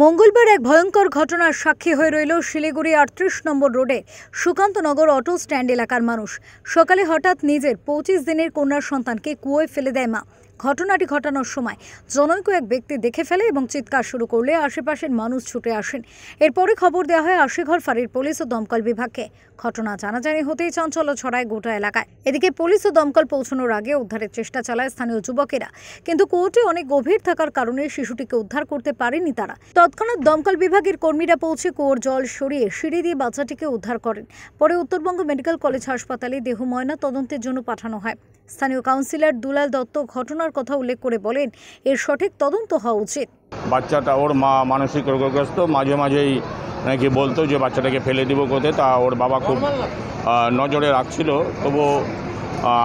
মঙ্গলবার এক ভয়ঙ্কর ঘটনার সাক্ষী হয়ে রইল শিলিগুড়ি ৩৮ নম্বর রোডে সুকান্তনগর অটো স্ট্যান্ড এলাকার মানুষ। সকালে হঠাৎ নিজের ২৫ দিনের কন্যার সন্তানকে কুয়োয় ফেলে দেয় মা। ঘটনাটি ঘটানোর সময় জনৈক এক ব্যক্তি দেখে ফেলে এবং চিৎকার শুরু করলে আশেপাশের মানুষ ছুটে আসেন। এরপরে খবর দেওয়া হয় আশিঘর ফাঁড়ির পুলিশ ও দমকল বিভাগকে। ঘটনা জানাজানি হতেই চাঞ্চল্য ছড়ায় গোটা এলাকায়। এদিকে পুলিশ ও দমকল পৌঁছানোর আগে উদ্ধারের চেষ্টা চালায় স্থানীয় যুবকেরা, কিন্তু কুয়োটি অনেক গভীর থাকার কারণে শিশুটিকে উদ্ধার করতে পারেনি তারা। তৎক্ষণাৎ দমকল বিভাগের কর্মীরা পৌঁছে কুয়োর জল সরিয়ে সিঁড়ি দিয়ে বাচ্চাটিকে উদ্ধার করেন। পরে উত্তরবঙ্গ মেডিকেল কলেজ হাসপাতালে দেহ ময়না তদন্তের জন্য পাঠানো হয়। স্থানীয় কাউন্সিলর দুলাল দত্ত ঘটনার কথা উল্লেখ করে বলেন, এর সঠিক তদন্ত হওয়া উচিত। বাচ্চাটা ওর মা মানসিক রোগগ্রস্ত, মাঝে মাঝেই নাকি বলতো যে বাচ্চাটাকে ফেলে দিব কোথায়, তা ওর বাবা খুব নজরে রাখছিল। তবু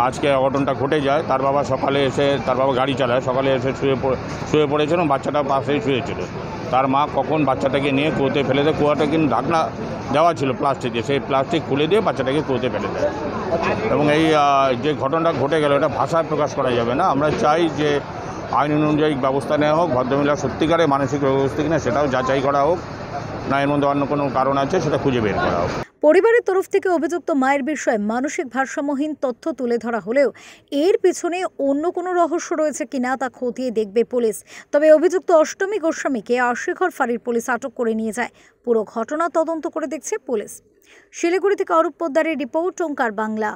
আজকে অঘটনটা ঘটে যায়। তার বাবা সকালে এসে, তার বাবা গাড়ি চালায়, সকালে এসে শুয়ে পড়েছিল এবং বাচ্চাটা পাশেই শুয়েছিল। তার মা কখন বাচ্চাটাকে নিয়ে কুয়োতে ফেলে দেয়। কুয়াটা কিন্তু ঢাকনা দেওয়া ছিল প্লাস্টিকে, সেই প্লাস্টিক খুলে দিয়ে বাচ্চাটাকে কুয়োতে ফেলে দেয়। এবং এই যে ঘটনাটা ঘটে গেল, এটা ভাষায় প্রকাশ করা যাবে না। আমরা চাই যে আইন অনুযায়ী ব্যবস্থা নেওয়া হোক, ভদ্রমহিলা সত্যিকারে মানসিক রোগগ্রস্ত কিনা সেটাও যাচাই করা হোক, না এর মধ্যে অন্য কোনো কারণ আছে সেটা খুঁজে বের করা হোক। পরিবারের তরফ থেকে অভিযুক্ত মায়ের বিষয়ে মানসিক ভারসাম্যহীন তথ্য তুলে ধরা হলেও এর পিছনে অন্য কোনো রহস্য রয়েছে কিনা তা খতিয়ে দেখবে পুলিশ। তবে অভিযুক্ত অষ্টমী গোস্বামীকে আশিঘর ফাঁড়ির পুলিশ আটক করে নিয়ে যায়। পুরো ঘটনা তদন্ত করে দেখছে পুলিশ। শিলিগুড়ি থেকে অরূপ পোদ্দারের রিপোর্ট, ওঙ্কার বাংলা।